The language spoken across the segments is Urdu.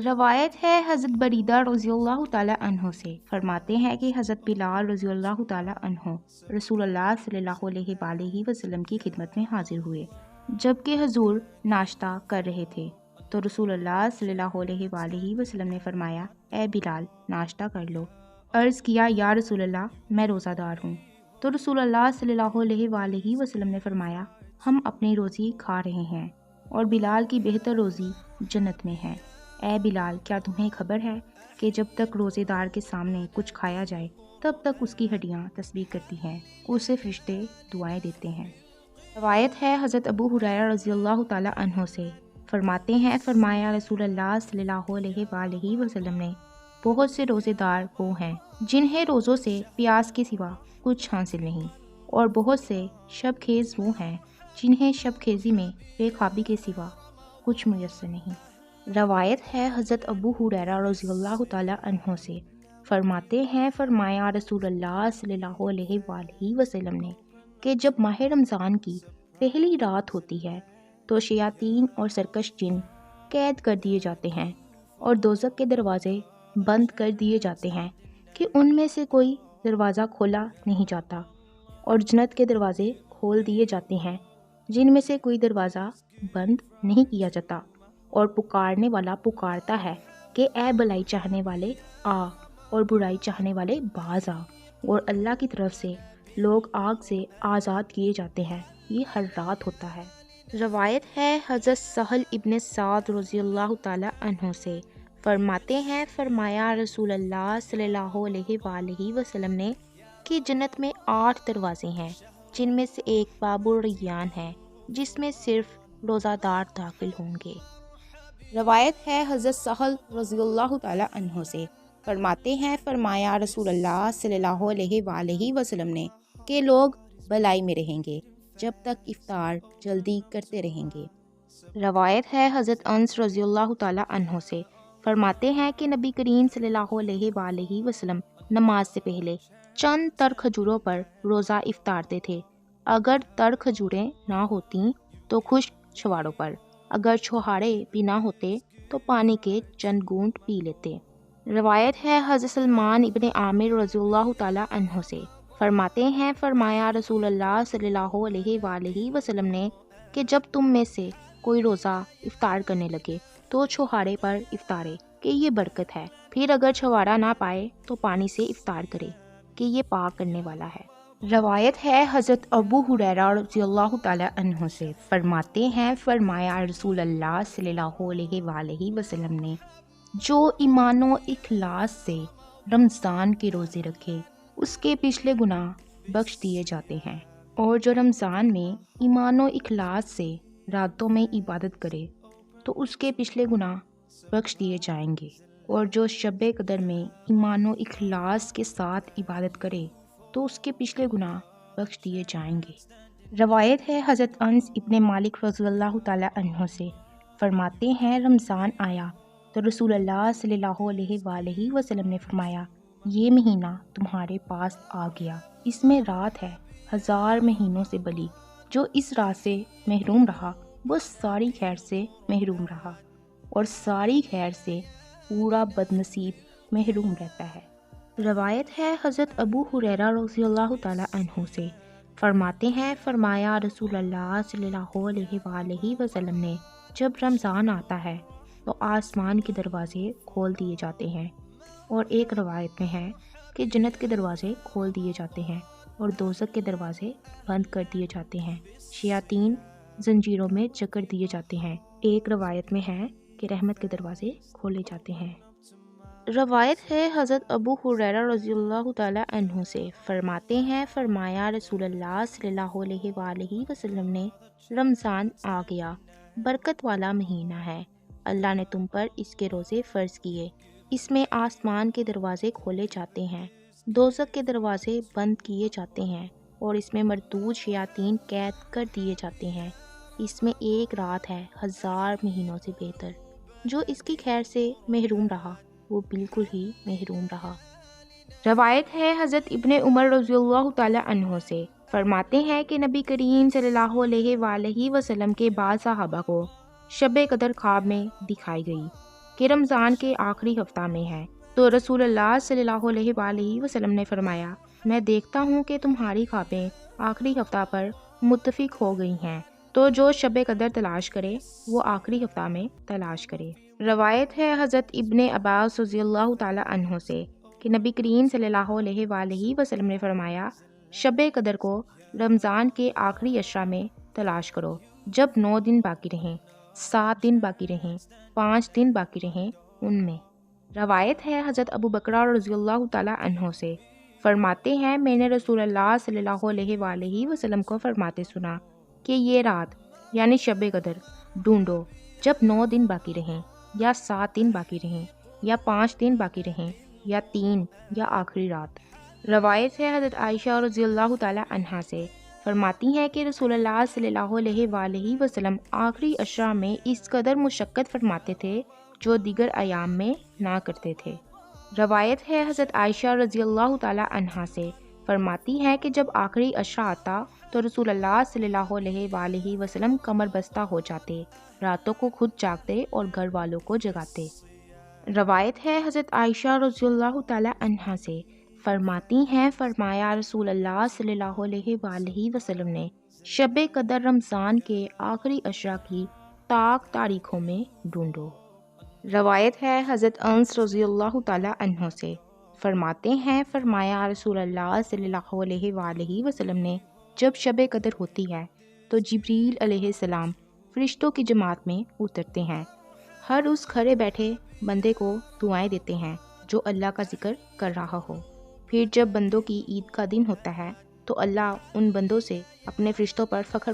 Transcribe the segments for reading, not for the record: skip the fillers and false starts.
روایت ہے حضرت بریدہ رضی اللہ تعالیٰ عنہ سے، فرماتے ہیں کہ حضرت بلال رضی اللہ تعالیٰ عنہ رسول اللہ صلی اللہ علیہ وآلہ وسلم کی خدمت میں حاضر ہوئے جبکہ حضور ناشتہ کر رہے تھے، تو رسول اللہ صلی اللہ علیہ وآلہ وسلم نے فرمایا، اے بلال ناشتہ کر لو۔ عرض کیا، یا رسول اللہ میں روزہ دار ہوں۔ تو رسول اللہ صلی اللہ علیہ وآلہ وسلم نے فرمایا، ہم اپنی روزی کھا رہے ہیں اور بلال کی بہتر روزی جنت میں ہے۔ اے بلال، کیا تمہیں خبر ہے کہ جب تک روزے دار کے سامنے کچھ کھایا جائے تب تک اس کی ہڈیاں تسبیح کرتی ہیں، اسے فرشتے دعائیں دیتے ہیں۔ روایت ہے حضرت ابو ہریرہ رضی اللہ تعالیٰ عنہ سے، فرماتے ہیں فرمایا رسول اللہ صلی اللہ علیہ وآلہ وسلم نے، بہت سے روزے دار وہ ہیں جنہیں روزوں سے پیاس کے سوا کچھ حاصل نہیں، اور بہت سے شب خیز وہ ہیں جنہیں شب خیزی میں بے خوابی کے سوا کچھ میسر نہیں۔ روایت ہے حضرت ابو ہریرہ رضی اللہ تعالیٰ عنہ سے، فرماتے ہیں فرمایا رسول اللہ صلی اللہ علیہ وآلہ وسلم نے کہ جب ماہ رمضان کی پہلی رات ہوتی ہے تو شیاطین اور سرکش جن قید کر دیے جاتے ہیں اور دوزخ کے دروازے بند کر دیے جاتے ہیں کہ ان میں سے کوئی دروازہ کھولا نہیں جاتا، اور جنت کے دروازے کھول دیے جاتے ہیں جن میں سے کوئی دروازہ بند نہیں کیا جاتا، اور پکارنے والا پکارتا ہے کہ اے بلائی چاہنے والے آ، اور برائی چاہنے والے باز آ، اور اللہ کی طرف سے لوگ آگ سے آزاد کیے جاتے ہیں۔ یہ ہر رات ہوتا ہے۔ روایت ہے حضرت سہل ابن سعد رضی اللہ تعالیٰ عنہ سے، فرماتے ہیں فرمایا رسول اللہ صلی اللہ علیہ وآلہ وسلم نے کہ جنت میں 8 دروازے ہیں جن میں سے ایک باب الریان ہے جس میں صرف روزہ دار داخل ہوں گے۔ روایت ہے حضرت سہل رضی اللہ تعالیٰ عنہ سے، فرماتے ہیں فرمایا رسول اللہ صلی اللہ علیہ وآلہ وسلم نے کہ لوگ بھلائی میں رہیں گے جب تک افطار جلدی کرتے رہیں گے۔ روایت ہے حضرت انس رضی اللہ تعالیٰ عنہ سے، فرماتے ہیں کہ نبی کریم صلی اللہ علیہ وآلہ وسلم نماز سے پہلے چند تر کھجوروں پر روزہ افطارتے تھے، اگر تر کھجوریں نہ ہوتیں تو خشک چھواڑوں پر، اگر چھوہارے بھی نہ ہوتے تو پانی کے چند گھونٹ پی لیتے۔ روایت ہے حضرت سلمان ابن عامر رضی اللہ تعالیٰ عنہ سے، فرماتے ہیں فرمایا رسول اللہ صلی اللہ علیہ وآلہ وسلم نے کہ جب تم میں سے کوئی روزہ افطار کرنے لگے تو چھوہارے پر افطارے کہ یہ برکت ہے، پھر اگر چھوارا نہ پائے تو پانی سے افطار کرے کہ یہ پاک کرنے والا ہے۔ روایت ہے حضرت ابو ہریرہ رضی اللہ تعالیٰ عنہ سے، فرماتے ہیں فرمایا رسول اللہ صلی اللہ علیہ وآلہ وسلم نے، جو ایمان و اخلاص سے رمضان کے روزے رکھے اس کے پچھلے گناہ بخش دیے جاتے ہیں، اور جو رمضان میں ایمان و اخلاص سے راتوں میں عبادت کرے تو اس کے پچھلے گناہ بخش دیے جائیں گے، اور جو شب قدر میں ایمان و اخلاص کے ساتھ عبادت کرے تو اس کے پچھلے گناہ بخش دیے جائیں گے۔ روایت ہے حضرت انس ابن مالک رضی اللہ تعالیٰ عنہ سے، فرماتے ہیں رمضان آیا تو رسول اللہ صلی اللہ علیہ وآلہ وسلم نے فرمایا، یہ مہینہ تمہارے پاس آ گیا، اس میں رات ہے 1000 مہینوں سے بلی، جو اس رات سے محروم رہا وہ ساری خیر سے محروم رہا، اور ساری خیر سے پورا بدنصیب محروم رہتا ہے۔ روایت ہے حضرت ابو ہریرہ رضی اللہ تعالیٰ عنہ سے، فرماتے ہیں فرمایا رسول اللہ صلی اللہ علیہ وآلہ وسلم نے، جب رمضان آتا ہے تو آسمان کے دروازے کھول دیے جاتے ہیں، اور ایک روایت میں ہے کہ جنت کے دروازے کھول دیے جاتے ہیں اور دوزخ کے دروازے بند کر دیے جاتے ہیں، شیاطین زنجیروں میں جکڑ دیے جاتے ہیں، ایک روایت میں ہے کہ رحمت کے دروازے کھولے جاتے ہیں۔ روایت ہے حضرت ابو ہریرہ رضی اللہ تعالیٰ عنہ سے، فرماتے ہیں فرمایا رسول اللہ صلی اللہ علیہ وآلہ وسلم نے، رمضان آ گیا، برکت والا مہینہ ہے، اللہ نے تم پر اس کے روزے فرض کیے، اس میں آسمان کے دروازے کھولے جاتے ہیں، دوزخ کے دروازے بند کیے جاتے ہیں، اور اس میں مردود شیاطین قید کر دیے جاتے ہیں، اس میں ایک رات ہے 1000 مہینوں سے بہتر، جو اس کی خیر سے محروم رہا وہ بالکل ہی محروم رہا۔ روایت ہے حضرت ابن عمر رضی اللہ تعالیٰ عنہ سے، فرماتے ہیں کہ نبی کریم صلی اللہ علیہ وآلہ وسلم کے بعض صحابہ کو شب قدر خواب میں دکھائی گئی، کہ رمضان کے آخری ہفتہ میں ہے۔ تو رسول اللہ صلی اللہ علیہ وآلہ وسلم نے فرمایا، میں دیکھتا ہوں کہ تمہاری خوابیں آخری ہفتہ پر متفق ہو گئی ہیں، تو جو شب قدر تلاش کرے وہ آخری ہفتہ میں تلاش کرے۔ روایت ہے حضرت ابن عباس رضی اللہ تعالی عنہ سے کہ نبی کریم صلی اللہ علیہ وآلہ وسلم نے فرمایا، شب قدر کو رمضان کے آخری عشرہ میں تلاش کرو، جب 9 دن باقی رہیں، 7 دن باقی رہیں، 5 دن باقی رہیں ان میں۔ روایت ہے حضرت ابو بکرہ رضی اللہ تعالی عنہ سے، فرماتے ہیں میں نے رسول اللہ صلی اللہ علیہ وآلہ وسلم کو فرماتے سنا کہ یہ رات یعنی شب قدر ڈھونڈو جب 9 دن باقی رہیں، یا 7 دن باقی رہیں، یا 5 دن باقی رہیں، یا 3 یا آخری رات۔ روایت ہے حضرت عائشہ رضی اللہ تعالی عنہا سے، فرماتی ہیں کہ رسول اللہ صلی اللہ علیہ وآلہ وسلم آخری عشرہ میں اس قدر مشقت فرماتے تھے جو دیگر ایام میں نہ کرتے تھے۔ روایت ہے حضرت عائشہ رضی اللہ تعالی عنہا سے، فرماتی ہیں کہ جب آخری عشرہ آتا تو رسول اللہ صلی اللہ علیہ وآلہ وسلم کمر بستہ ہو جاتے، راتوں کو خود جاگتے اور گھر والوں کو جگاتے۔ روایت ہے حضرت عائشہ رضی اللہ تعالی عنہا سے، فرماتی ہیں فرمایا رسول اللہ صلی اللہ علیہ وآلہ وسلم نے شب قدر رمضان کے آخری عشرہ کی تاک تاریخوں میں ڈھونڈو۔ روایت ہے حضرت انس رضی اللہ تعالی عنہ سے، فرماتے ہیں فرمایا رسول اللہ صلی اللہ علیہ وآلہ وسلم نے جب شب قدر ہوتی ہے تو جبریل علیہ السلام فرشتوں کی جماعت میں اترتے ہیں، ہر اس کھڑے بیٹھے بندے کو دعائیں دیتے ہیں جو اللہ کا ذکر کر رہا ہو۔ پھر جب بندوں کی عید کا دن ہوتا ہے تو اللہ ان بندوں سے اپنے فرشتوں پر فخر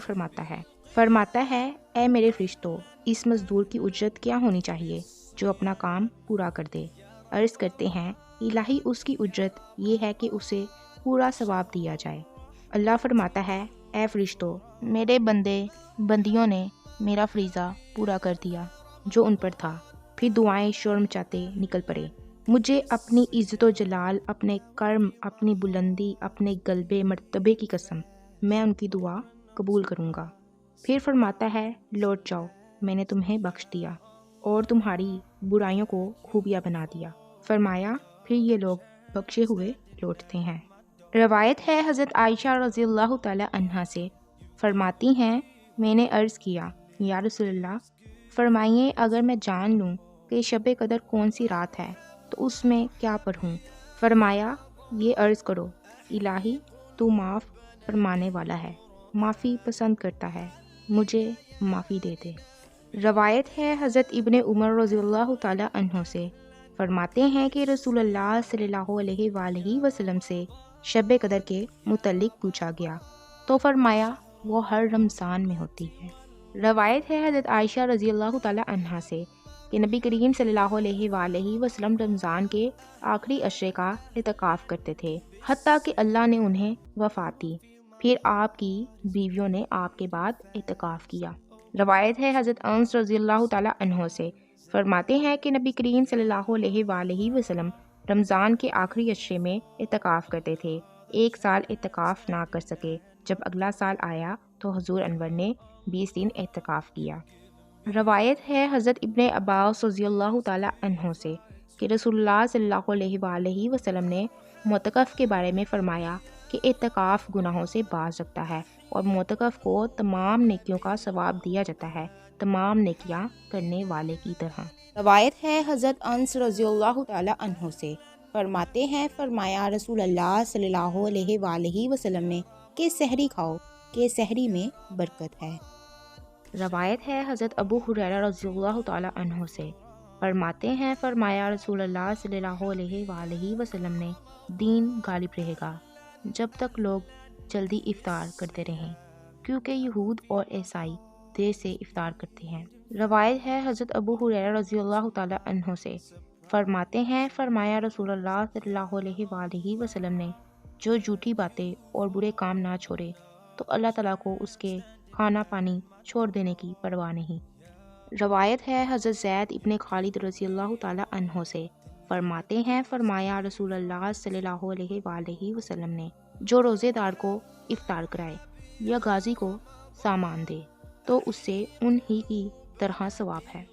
فرماتا ہے اے میرے فرشتوں، اس مزدور کی اجرت کیا ہونی چاہیے جو اپنا کام پورا کر دے؟ عرض کرتے ہیں الہی اس کی اجرت یہ ہے کہ اسے پورا ثواب دیا جائے۔ اللہ فرماتا ہے اے فرشتوں، میرے بندیوں نے میرا فریضہ پورا کر دیا جو ان پر تھا۔ پھر دعائیں شور مچاتے نکل پڑے، مجھے اپنی عزت و جلال، اپنے کرم، اپنی بلندی، اپنے غلبے مرتبے کی قسم، میں ان کی دعا قبول کروں گا۔ پھر فرماتا ہے لوٹ جاؤ، میں نے تمہیں بخش دیا اور تمہاری برائیوں کو خوبیاں بنا دیا۔ فرمایا پھر یہ لوگ بخشے ہوئے لوٹتے ہیں۔ روایت ہے حضرت عائشہ رضی اللہ تعالی عنہا سے، فرماتی ہیں میں نے عرض کیا یا رسول اللہ فرمائیے اگر میں جان لوں کہ شب قدر کون سی رات ہے تو اس میں کیا پڑھوں؟ فرمایا یہ عرض کرو الہی تو معاف فرمانے والا ہے، معافی پسند کرتا ہے، مجھے معافی دے دے۔ روایت ہے حضرت ابن عمر رضی اللہ تعالی عنہ سے، فرماتے ہیں کہ رسول اللہ صلی اللہ علیہ وآلہ وسلم سے شب قدر کے متعلق پوچھا گیا تو فرمایا وہ ہر رمضان میں ہوتی ہے۔ روایت ہے حضرت عائشہ رضی اللہ تعالی عنہا سے کہ نبی کریم صلی اللہ علیہ وآلہ وسلم رمضان کے آخری عشرے کا اعتکاف کرتے تھے حتیٰ کہ اللہ نے انہیں وفات دی، پھر آپ کی بیویوں نے آپ کے بعد اعتکاف کیا۔ روایت ہے حضرت انس رضی اللہ تعالی عنہ سے، فرماتے ہیں کہ نبی کریم صلی اللہ علیہ وآلہ وسلم رمضان کے آخری عشرے میں اعتکاف کرتے تھے، 1 سال اعتکاف نہ کر سکے، جب اگلا سال آیا تو حضور انور نے 20 دن اعتکاف کیا۔ روایت ہے حضرت ابن عباس رضی اللہ تعالی عنہ سے کہ رسول اللہ صلی اللہ علیہ وآلہ وسلم نے معتکف کے بارے میں فرمایا کہ اعتکاف گناہوں سے باز رکھتا ہے اور معتکف کو تمام نیکیوں کا ثواب دیا جاتا ہے، تمام نیکیاں کرنے والے کی طرح۔ روایت ہے حضرت انس رضی اللہ تعالی عنہ سے، فرماتے ہیں فرمایا رسول اللہ صلی اللہ علیہ وآلہ وسلم نے کہ سحری کھاؤ کہ سحری میں برکت ہے۔ روایت ہے حضرت ابو ہریرہ رضی اللہ تعالی عنہ سے، فرماتے ہیں فرمایا رسول اللہ صلی اللہ علیہ وآلہ وسلم نے دین غالب رہے گا جب تک لوگ جلدی افطار کرتے رہیں، کیونکہ یہود اور عیسائی دیر سے افطار کرتے ہیں۔ روایت ہے حضرت ابو ہریرہ رضی اللہ تعالی عنہ سے، فرماتے ہیں فرمایا رسول اللہ صلی اللہ علیہ وآلہ وسلم نے جو جھوٹی باتیں اور برے کام نہ چھوڑے تو اللہ تعالیٰ کو اس کے کھانا پانی چھوڑ دینے کی پرواہ نہیں۔ روایت ہے حضرت زید ابن خالد رضی اللہ تعالی عنہ سے، فرماتے ہیں فرمایا رسول اللہ صلی اللہ علیہ وآلہ وسلم نے جو روزے دار کو افطار کرائے یا غازی کو سامان دے تو اس سے ان ہی کی طرح ثواب ہے۔